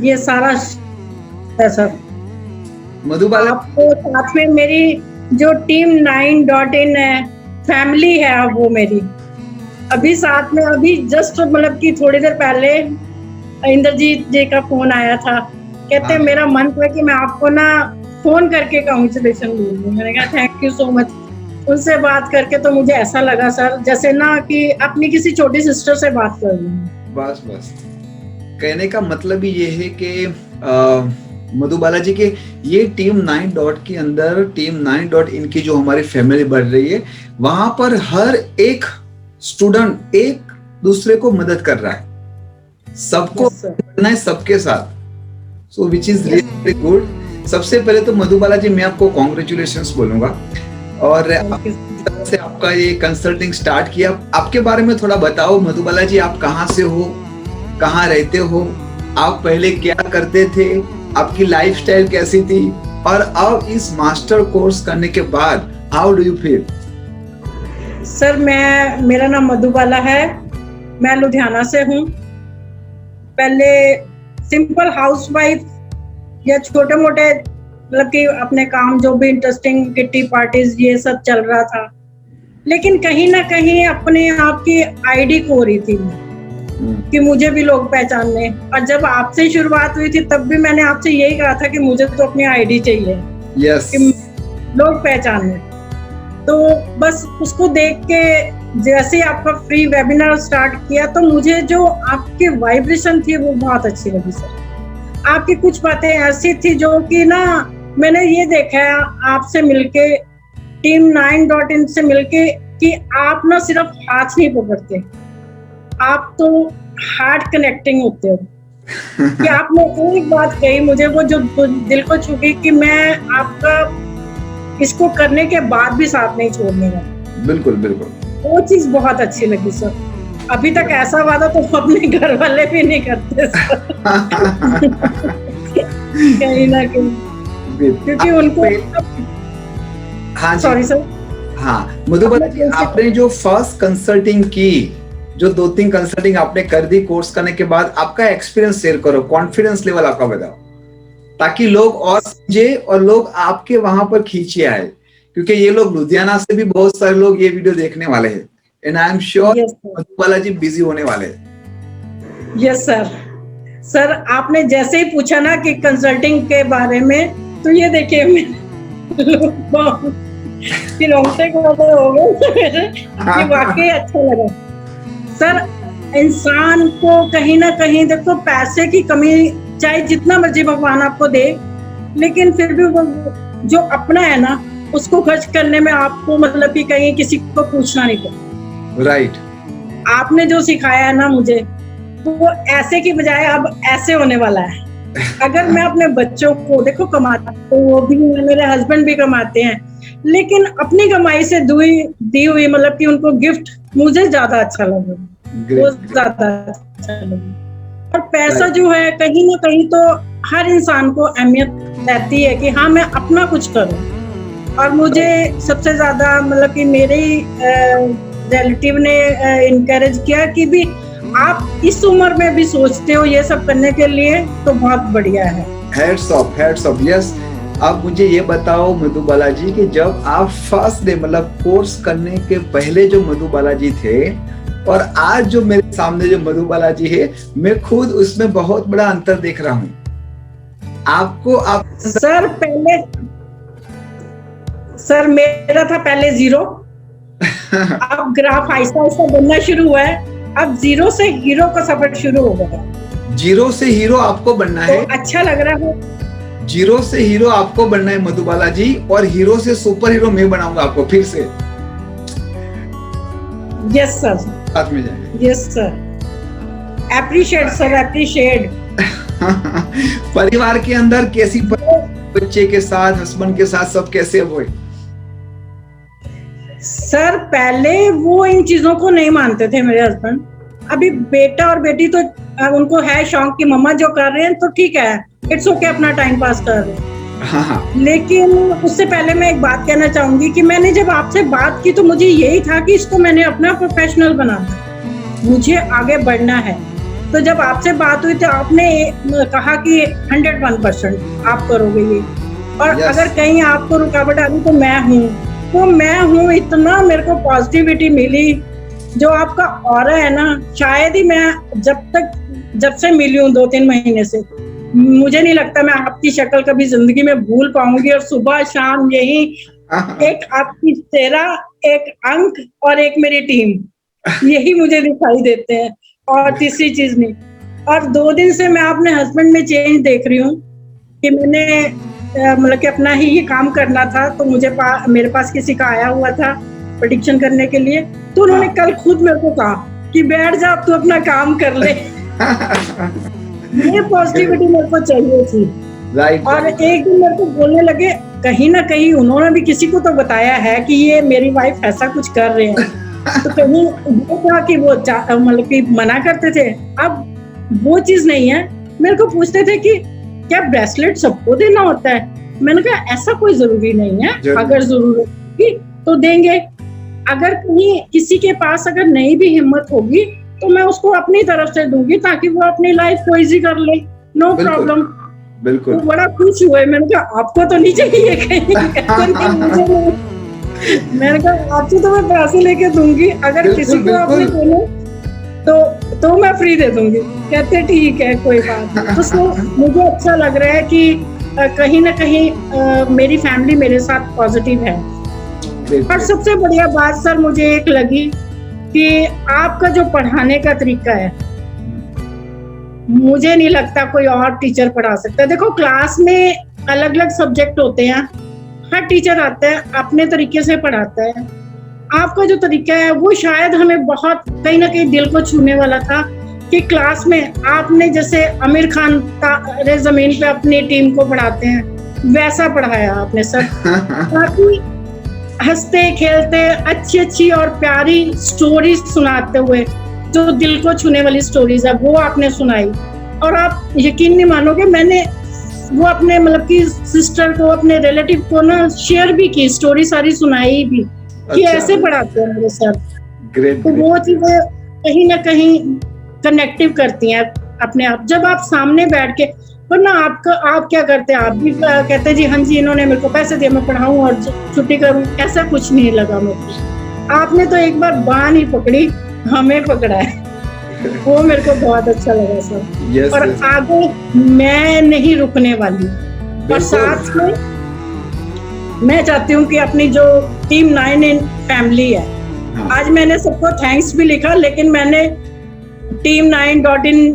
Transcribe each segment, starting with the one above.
ये सारा है सर। मधुबाला आपको साथ में मेरी जो टीम 9.in है, फैमिली है अब वो मेरी। अभी साथ में अभी जस्ट मतलब कि थोड़ी देर पहले इंद्रजीत जी का फोन आया था, कहते मेरा मन था कि मैं आपको ना फोन करके कांग्रेचुलेशन बोल दूं। मैंने कहा थैंक यू सो मच। उनसे बात करके तो मुझे ऐसा लगा सर जैसे ना कि अपनी किसी छोटी सिस्टर से बात कर रही हूँ। बस बस कहने का मतलब ही ये है कि मधुबाला जी के ये टीम 9 डॉट के अंदर टीम 9.in की जो हमारी फैमिली बढ़ रही है, वहां पर हर एक स्टूडेंट एक दूसरे को मदद कर रहा है, सबको करना है सबके साथ। सो विच इज रियली गुड। सबसे पहले तो मधुबाला जी मैं आपको कॉन्ग्रेचुलेशंस बोलूंगा, और से आपका ये कंसल्टिंग स्टार्ट किया। आपके बारे में थोड़ा बताओ मधुबाला जी, आप कहाँ से हो, कहाँ रहते हो, आप पहले क्या करते थे, आपकी लाइफस्टाइल कैसी थी, और अब इस मास्टर कोर्स करने के बाद how do you feel? Sir मेरा नाम मधुबाला है, मैं लुधियाना से हूँ। पहले सिंपल हाउसवाइफ या छोटे मोटे मतलब कि अपने काम जो भी इंटरेस्टिंग किट्टी पार्टीज ये सब चल रहा था, लेकिन कहीं ना कहीं अपने आप की आईडी खो रही थी कि मुझे भी लोग पहचानने। और जब आपसे शुरुआत हुई थी तब भी मैंने आपसे यही कहा था कि मुझे तो अपनी आईडी चाहिए, yes. कि लोग पहचानने। तो बस उसको देख के जैसे आपका फ्री वेबिनार स्टार्ट किया तो मुझे जो आपकी वाइब्रेशन थी वो बहुत अच्छी लगी सर। आपकी कुछ बातें ऐसी थी जो कि ना मैंने ये देखा है आपसे मिलके, टीम 9.in से मिलके, कि आप ना सिर्फ हाथ नहीं पकड़ते, आप तो हार्ट कनेक्टिंग होते हो। कि आपने एक बात कही मुझे वो जो दिल को छू गई कि मैं आपका इसको करने के बाद भी साथ नहीं छोड़ने का। बिल्कुल बिल्कुल, वो चीज बहुत अच्छी लगी सर। अभी तक ऐसा वादा तो अपने घर वाले भी नहीं करते सर। कहीं ना कहीं क्योंकि उनको हाँ सॉरी सर। हाँ मधुबाला जी, आपने जो फर्स्ट कंसल्टिंग की, जो 2-3 कंसल्टिंग आपने कर दी कोर्स करने के बाद, आपका एक्सपीरियंस शेयर करो, कॉन्फिडेंस लेवल आपका बताओ, ताकि लोग और समझे और लोग आपके वहां पर खींचे आए, क्योंकि ये लोग लुधियाना से भी बहुत सारे लोग ये वीडियो देखने वाले हैं, and I am sure Madhubala ji busy होने वाले हैं। Yes sir. सर आपने जैसे ही पूछा ना कि कंसल्टिंग के बारे में, तो ये देखिए रोंगटे खड़े हो गए कि वाकई अच्छा लगा सर। इंसान को कहीं ना कहीं देखो पैसे की कमी चाहे जितना मर्जी भगवान आपको दे, लेकिन फिर भी वो जो अपना है ना उसको खर्च करने में आपको मतलब कि कहीं किसी को पूछना नहीं पड़ता। राइट। आपने जो सिखाया है ना मुझे, तो वो ऐसे की बजाय अब ऐसे होने वाला है। अगर मैं अपने बच्चों को देखो कमाता, तो वो भी मेरे हस्बैंड भी कमाते हैं, लेकिन अपनी कमाई से दी हुई मतलब कि उनको गिफ्ट मुझे ज्यादा अच्छा लगा, वो ज्यादा अच्छा लगा। और पैसा जो है कहीं ना कहीं तो हर इंसान को अहमियत रहती है कि हाँ मैं अपना कुछ करूं। और मुझे सबसे ज्यादा मतलब कि मेरे रिलेटिव ने इनकरेज किया कि भी आप इस उम्र में भी सोचते हो ये सब करने के लिए, तो बहुत बढ़िया है। Heads of yes. अब मुझे ये बताओ मधुबाला जी कि जब आप फर्स्ट डे मतलब कोर्स करने के पहले जो मधुबाला जी थे और आज जो मेरे सामने जो मधुबाला जी है, मैं खुद उसमें बहुत बड़ा अंतर देख रहा हूँ। आपको आप सर पहले सर मेरा था पहले 0 अब ग्राफ आहिस्ता आहिस्ता बनना शुरू हुआ है। अब 0 से हीरो का सफर शुरू हो गया। 0 से हीरो आपको बनना है, तो अच्छा लग रहा है। 0 से हीरो आपको बनना है मधुबाला जी, और हीरो से सुपर हीरो मैं बनाऊंगा आपको फिर से। यस सर, साथ में जाएंगे। Yes sir, appreciate sir, appreciate. परिवार के अंदर कैसी बच्चे के साथ, हस्बैंड के साथ सब कैसे हुए? सर पहले वो इन चीजों को नहीं मानते थे मेरे हस्बैंड। अभी बेटा और बेटी तो उनको है शौक कि मम्मा जो कर रहे हैं तो ठीक है, इट्स ओके, अपना टाइम पास कर रहे हैं। लेकिन उससे पहले मैं एक बात कहना चाहूंगी कि मैंने जब आपसे बात की तो मुझे यही था कि इसको मैंने अपना प्रोफेशनल बनाना है, मुझे आगे बढ़ना है। तो जब आपसे बात हुई तो आपने कहा कि 101% आप करोगे ये, और अगर कहीं आपको रुकावट आ रही तो मैं हूँ इतना मेरे को पॉजिटिविटी मिली। जो आपका ऑरा है ना, शायद ही मैं जब से मिली हूँ 2-3 महीने से, मुझे नहीं लगता मैं आपकी शक्ल कभी जिंदगी में भूल पाऊंगी। और सुबह शाम यही एक आपकी चेहरा, एक अंक और एक मेरी टीम, यही मुझे दिखाई देते हैं, और तीसरी चीज नहीं। और 2 दिन से मैं अपने हस्बैंड में चेंज देख रही हूँ कि मैंने मतलब कि अपना ही ये काम करना था, तो मेरे पास किसी का आया हुआ था प्रेडिक्शन करने के लिए, तो उन्होंने कल खुद मेरे को कहा कि बैठ जा, तू अपना काम कर ले। ये पॉजिटिविटी मेरे को चाहिए थी। और एक दिन मेरे को बोलने लगे, कहीं ना कहीं उन्होंने भी किसी को तो बताया है कि ये मेरी वाइफ ऐसा कुछ कर रहे हैं, तो कहीं वो था कि वो मतलब कि मना करते थे। अब वो चीज नहीं है। मेरे को पूछते थे कि क्या ब्रेसलेट सबको देना होता है? मैंने कहा ऐसा कोई जरूरी नहीं है, अगर जरूरत होगी तो देंगे। अगर कहीं किसी के पास अगर नहीं भी हिम्मत होगी तो मैं उसको अपनी तरफ से दूंगी, ताकि वो अपनी लाइफ को इजी कर ले, नो प्रॉब्लम। बिल्कुल। तो बड़ा खुश हुए। मैंने कहा आपको तो नहीं चाहिए कहीं? मैंने कहा आपसे तो मैं पैसे लेके दूंगी, अगर किसी को आपने बोले तो मैं फ्री दे दूंगी। कहते ठीक है, कोई बात नहीं। तो मुझे अच्छा लग रहा है कि कहीं ना कहीं मेरी फैमिली मेरे साथ पॉजिटिव है। और सबसे बढ़िया बात सर मुझे एक लगी कि आपका जो पढ़ाने का तरीका है, मुझे नहीं लगता कोई और टीचर पढ़ा सकता है। देखो क्लास में अलग अलग सब्जेक्ट होते हैं, हर टीचर आता है अपने तरीके से पढ़ाता है। आपका जो तरीका है वो शायद हमें बहुत कहीं ना कहीं दिल को छूने वाला था कि क्लास में आपने जैसे आमिर खान तारे जमीन पे अपनी टीम को पढ़ाते हैं वैसा पढ़ाया आपने सर। काफी हंसते खेलते अच्छी और प्यारी स्टोरीज सुनाते हुए, जो दिल को छूने वाली स्टोरीज है वो आपने सुनाई। और आप यकीन नहीं मानोगे, मैंने वो अपने मतलब की सिस्टर को, अपने रिलेटिव को ना शेयर भी की, स्टोरी सारी सुनाई भी कि ऐसे पढ़ाते हैं मेरे सर। तो वो चीजें कहीं ना कहीं कनेक्टिव करती हैं अपने आप। जब आप सामने बैठ के, वरना आप क्या करते हैं, आप भी कहते हैं जी हाँ जी इन्होंने मेरे को पैसे दिए मैं पढ़ाऊं और छुट्टी करूं, ऐसा कुछ नहीं लगा मेरे को। आपने तो एक बार बांह नहीं पकड़ी, हमें पकड़ा है, वो मेरे को बहुत अच्छा लगा सर। और आगे मैं नहीं रुकने वाली। और साथ में मैं चाहती हूँ कि अपनी जो टीम 9 इन फैमिली है, आज मैंने सबको थैंक्स भी लिखा, लेकिन मैंने टीम 9.in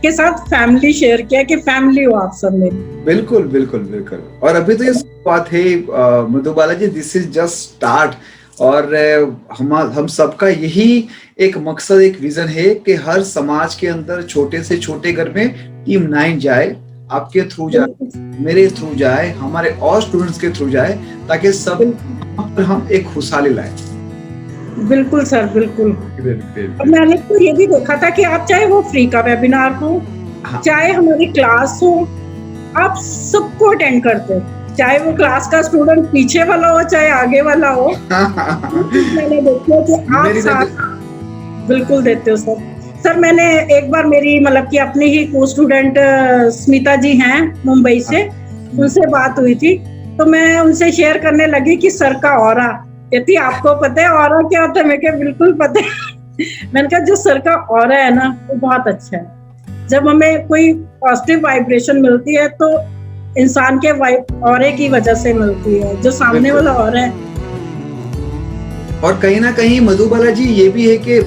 के साथ फैमिली शेयर किया कि फैमिली हो आप सब मेरी। बिल्कुल बिल्कुल बिल्कुल। और अभी तो ये बात है मधुबाला जी, दिस इज जस्ट स्टार्ट। और हम सबका यही एक मकसद, एक विजन है कि हर समाज के अंदर छोटे से छोटे घर में टीम 9 जाए, आपके थ्रू जाए, मेरे थ्रू जाए, हमारे और स्टूडेंट्स के थ्रू जाए, ताकि सब हम एक खुशहाली लाए। बिल्कुल सर, बिल्कुल। और मैंने तो ये भी देखा था कि आप चाहे वो फ्री का वेबिनार हो, चाहे हमारी क्लास हो, आप सबको अटेंड करते, चाहे वो क्लास का स्टूडेंट पीछे वाला हो चाहे आगे वाला हो। मैंने देखा कि आप साथ बिल्कुल देते हो सर। सर मैंने एक बार मेरी मतलब कि अपनी ही को स्टूडेंट स्मिता जी हैं मुंबई से, उनसे बात हुई थी, तो मैं उनसे शेयर करने लगी कि सर का ऑरा, कहती आपको पता है ऑरा क्या होता है? मैं क्या बिल्कुल पता है। मैंने कहा जो सर का ऑरा है ना वो बहुत अच्छा है। जब हमें कोई पॉजिटिव वाइब्रेशन मिलती है तो इंसान के ऑरे की वजह से मिलती है, जो सामने वाला ऑरा है। और कहीं ना कहीं मधुबाला जी ये भी है कि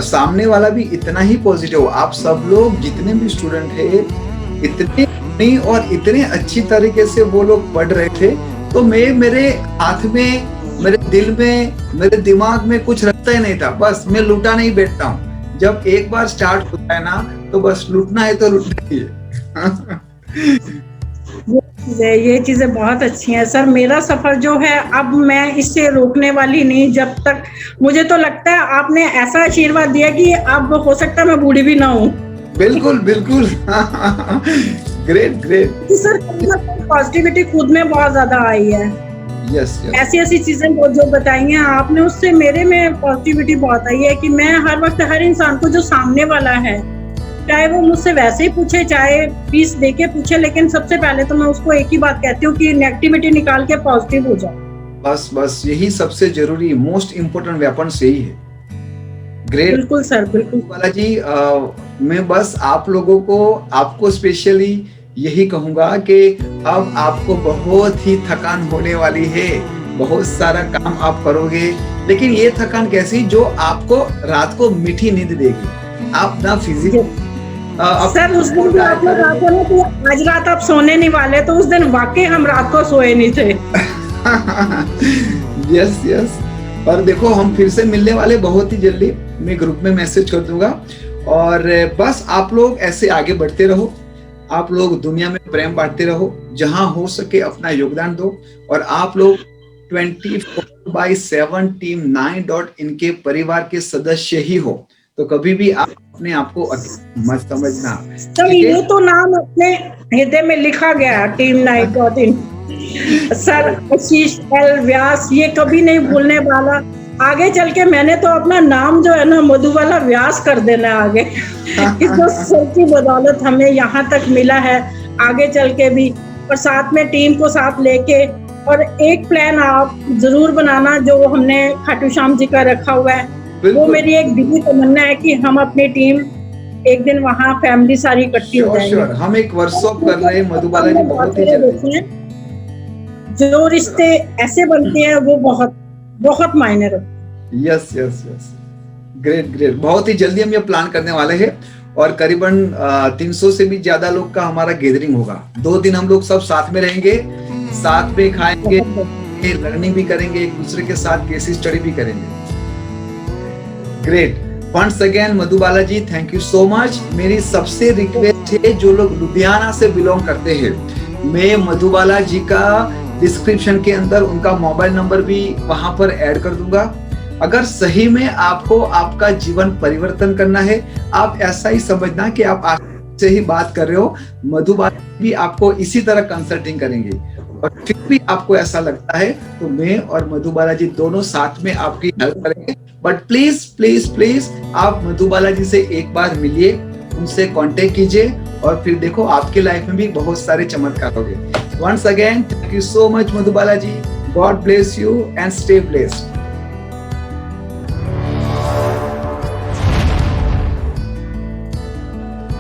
सामने वाला भी इतना ही पॉजिटिव, आप सब लोग जितने भी स्टूडेंट है इतने और इतने अच्छी तरीके से वो लोग पढ़ रहे थे, तो मैं मेरे हाथ में, मेरे दिल में, मेरे दिमाग में कुछ रखता ही नहीं था, बस मैं लूटा नहीं बैठता हूँ। जब एक बार स्टार्ट होता है ना तो बस लूटना है तो लूटना ही है। ये चीजें बहुत अच्छी हैं सर। मेरा सफर जो है अब मैं इससे रोकने वाली नहीं, जब तक मुझे तो लगता है आपने ऐसा आशीर्वाद दिया कि अब हो सकता है मैं बूढ़ी भी ना हूँ। बिल्कुल बिल्कुल। Great great sir. पॉजिटिविटी खुद में बहुत ज्यादा आई है। yes. ऐसी चीजें जो बताई हैं आपने, उससे मेरे में पॉजिटिविटी बहुत आई है कि मैं हर वक्त हर इंसान को जो सामने वाला है, चाहे वो मुझसे वैसे ही पूछे, चाहे फीस देके पूछे, लेकिन सबसे पहले तो मैं उसको एक ही बात कहती हूँ कि नेगेटिविटी निकाल के पॉजिटिव हो जाओ। बस यही सबसे जरूरी, मोस्ट इम्पोर्टेंट वेपन यही है। ग्रेट। बिल्कुल सर, बिल्कुल। बालाजी, मैं बस आप लोगों को, आपको स्पेशली यही कहूंगा कि अब आपको बहुत ही थकान होने वाली है, बहुत सारा काम आप करोगे, लेकिन ये थकान कैसी, जो आपको रात को मीठी नींद देगी। आप ना फिजिकल सर उस दिन भी आप लोग आते ना तो आज रात आप सोने नहीं वाले, तो उस दिन वाकई हम रात को सोए नहीं थे। यस। और देखो हम फिर से मिलने वाले बहुत ही जल्दी, मैं ग्रुप में मैसेज कर दूंगा। और बस आप लोग ऐसे आगे बढ़ते रहो, आप लोग दुनिया में प्रेम बांटते रहो, जहां हो सके अपना योगदान दो। और आप लोग 24/7 टीम 9.in के परिवार के सदस्य ही हो, तो कभी भी आप अपने आप को मत समझना। तो ये तो नाम अपने हृदय में लिखा गया, टीम 9.in। सर आशीष एल व्यास, ये कभी नहीं भूलने वाला। आगे चल के मैंने तो अपना नाम जो है ना मधुबाला व्यास कर देना आगे। इसको सर की बदौलत हमें यहाँ तक मिला है, आगे चल के भी। और साथ में टीम को साथ लेके, और एक प्लान आप जरूर बनाना जो हमने खाटू श्याम जी का रखा हुआ है। वो मेरी एक दिली तमन्ना है कि हम अपनी टीम एक दिन वहाँ फैमिली सारी इकट्ठी हो जाएंगे। हम एक वर्कशॉप कर रहे हैं मधुबाला जी, बहुत ही जल्दी। जो रिश्ते ऐसे बनते हैं वो बहुत बहुत मायने रखते हैं। यस। ग्रेट। बहुत ही जल्दी हम ये प्लान करने वाले हैं, और करीबन 300 से भी ज्यादा लोग का हमारा गैदरिंग होगा। 2 दिन हम लोग सब साथ में रहेंगे, साथ में खाएंगे, लर्निंग भी करेंगे, एक दूसरे के साथ केस स्टडी भी करेंगे। Great. Once again Madhubala ji, thank you so much. मेरी सबसे रिक्वेस्ट है, जो लोग लुधियाना से बिलोंग करते हैं, मैं मधुबाला जी का डिस्क्रिप्शन के अंदर उनका मोबाइल नंबर भी वहां पर ऐड कर दूंगा। अगर सही में आपको आपका जीवन परिवर्तन करना है, आप ऐसा ही समझना कि आप से ही बात कर रहे हो, मधुबाला भी आपको इसी तरह कंसल्टिंग करेंगे। और फिर भी आपको ऐसा लगता है तो मैं और मधुबाला जी दोनों साथ में आपकी हेल्प करेंगे। बट प्लीज आप मधुबाला जी से एक बार मिलिए, उनसे कांटेक्ट कीजिए, और फिर देखो आपकी लाइफ में भी बहुत सारे चमत्कार होंगे। Once again, thank you so much, Madhubala ji. God bless you and stay blessed.